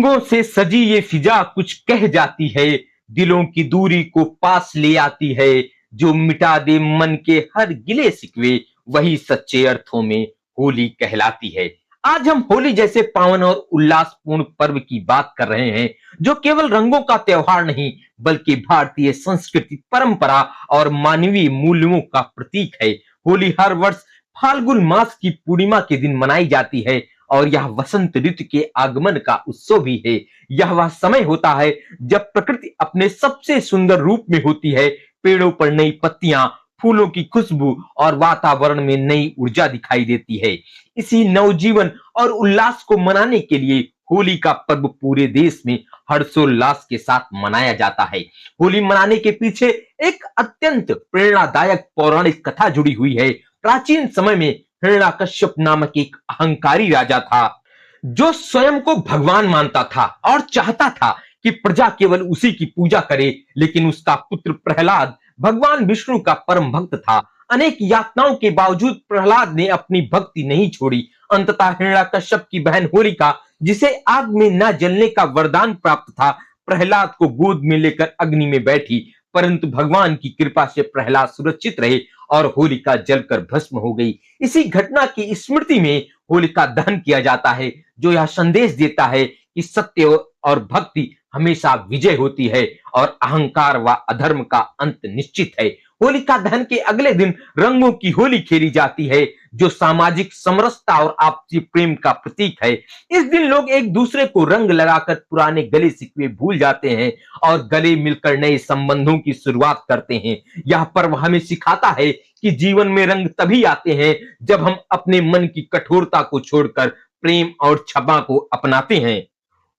रंगों से सजी ये फिजा कुछ कह जाती है, दिलों की दूरी को पास ले आती है। जो मिटा दे मन के हर गिले शिकवे, वही सच्चे अर्थों में होली कहलाती है। आज हम होली जैसे पावन और उल्लासपूर्ण पर्व की बात कर रहे हैं, जो केवल रंगों का त्योहार नहीं, बल्कि भारतीय संस्कृति, परंपरा और मानवीय मूल्यों का प्रतीक है। होली हर वर्ष फाल्गुन मास की पूर्णिमा के दिन मनाई जाती है और यह वसंत ऋतु के आगमन का उत्सव भी है। यह वह समय होता है जब प्रकृति अपने सबसे सुंदर रूप में होती है। पेड़ों पर नई पत्तियां, फूलों की खुशबू और वातावरण में नई ऊर्जा दिखाई देती है। इसी नवजीवन और उल्लास को मनाने के लिए होली का पर्व पूरे देश में हर्षोल्लास के साथ मनाया जाता है। होली मनाने के पीछे एक अत्यंत प्रेरणादायक पौराणिक कथा जुड़ी हुई है। प्राचीन समय में हिरण्यकश्यप नामक एक अहंकारी राजा था, जो स्वयं को भगवान मानता था और चाहता था कि प्रजा केवल उसी की पूजा करे। लेकिन उसका पुत्र प्रहलाद भगवान विष्णु का परम भक्त था। अनेक यातनाओं के बावजूद प्रहलाद ने अपनी भक्ति नहीं छोड़ी। अंततः हिरण्यकश्यप की बहन होलिका, जिसे आग में न जलने का वरदान प्राप्त था, प्रहलाद को गोद में लेकर अग्नि में बैठी। परंतु भगवान की कृपा से प्रहलाद सुरक्षित रहे और होलिका जलकर भस्म हो गई। इसी घटना की स्मृति में होलिका दहन किया जाता है, जो यह संदेश देता है कि सत्य और भक्ति हमेशा विजय होती है और अहंकार व अधर्म का अंत निश्चित है। होलिका दहन के अगले दिन रंगों की होली खेली जाती है, जो सामाजिक समरसता और आपसी प्रेम का प्रतीक है। इस दिन लोग एक दूसरे को रंग लगाकर पुराने गले शिकवे भूल जाते हैं और गले मिलकर नए संबंधों की शुरुआत करते हैं। यह पर्व हमें सिखाता है कि जीवन में रंग तभी आते हैं जब हम अपने मन की कठोरता को छोड़कर प्रेम और क्षमा को अपनाते हैं।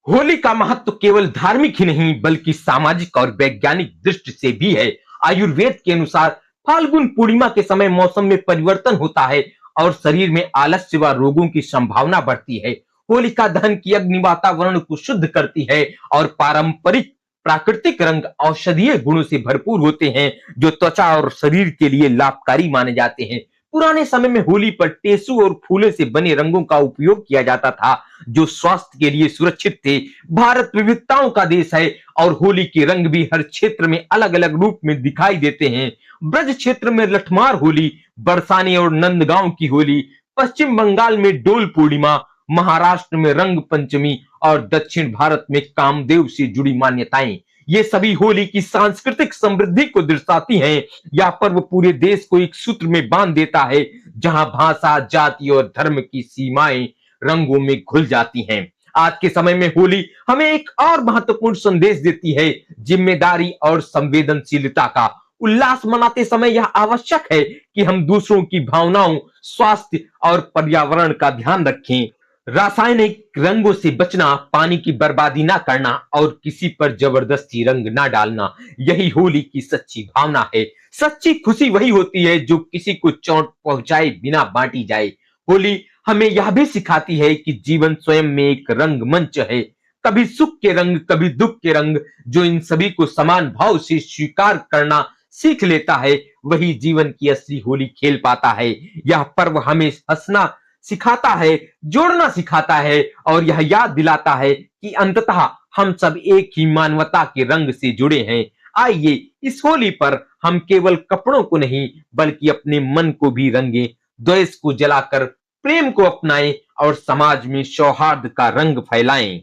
होली का महत्व केवल धार्मिक ही नहीं, बल्कि सामाजिक और वैज्ञानिक दृष्टि से भी है। आयुर्वेद के अनुसार फाल्गुन पूर्णिमा के समय मौसम में परिवर्तन होता है और शरीर में आलस्य व रोगों की संभावना बढ़ती है। होलिका दहन की अग्नि वातावरण को शुद्ध करती है और पारंपरिक प्राकृतिक रंग औषधीय गुणों से भरपूर होते हैं, जो त्वचा और शरीर के लिए लाभकारी माने जाते हैं। पुराने समय में होली पर टेसू और फूलों से बने रंगों का उपयोग किया जाता था, जो स्वास्थ्य के लिए सुरक्षित थे। भारत विविधताओं का देश है और होली के रंग भी हर क्षेत्र में अलग अलग रूप में दिखाई देते हैं। ब्रज क्षेत्र में लठमार होली, बरसाने और नंदगांव की होली, पश्चिम बंगाल में डोल पूर्णिमा, महाराष्ट्र में रंग पंचमी और दक्षिण भारत में कामदेव से जुड़ी मान्यताएं, ये सभी होली की सांस्कृतिक समृद्धि को दर्शाती हैं। यह पर्व पूरे देश को एक सूत्र में बांध देता है, जहां भाषा, जाति और धर्म की सीमाएं रंगों में घुल जाती हैं। आज के समय में होली हमें एक और महत्वपूर्ण संदेश देती है, जिम्मेदारी और संवेदनशीलता का। उल्लास मनाते समय यह आवश्यक है कि हम दूसरों की भावनाओं, स्वास्थ्य और पर्यावरण का ध्यान रखें। रासायनिक रंगों से बचना, पानी की बर्बादी ना करना और किसी पर जबरदस्ती रंग ना डालना, यही होली की सच्ची भावना है। सच्ची खुशी वही होती है जो किसी को चोट पहुंचाए बिना बांटी जाए। होली हमें यह भी सिखाती है कि जीवन स्वयं में एक रंगमंच है। कभी सुख के रंग, कभी दुख के रंग। जो इन सभी को समान भाव से स्वीकार करना सीख लेता है, वही जीवन की असली होली खेल पाता है। यह पर्व हमें हंसना सिखाता है, जोड़ना सिखाता है और यह याद दिलाता है कि अंततः हम सब एक ही मानवता के रंग से जुड़े हैं। आइए इस होली पर हम केवल कपड़ों को नहीं, बल्कि अपने मन को भी रंगें, द्वेष को जलाकर प्रेम को अपनाएं और समाज में सौहार्द का रंग फैलाएं।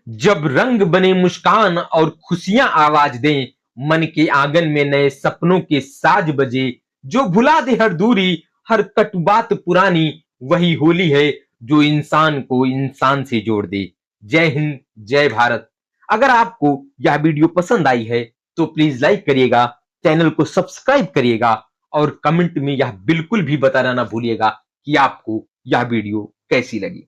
जब रंग बने मुस्कान और खुशियां आवाज दें, मन के आंगन में नए सपनों के साज बजे, जो भुला दे हर दूरी, हर कटु बात पुरानी, वही होली है जो इंसान को इंसान से जोड़ दे। जय हिंद, जय भारत। अगर आपको यह वीडियो पसंद आई है तो प्लीज लाइक करिएगा, चैनल को सब्सक्राइब करिएगा और कमेंट में यह बिल्कुल भी बताना ना भूलिएगा कि आपको यह वीडियो कैसी लगी।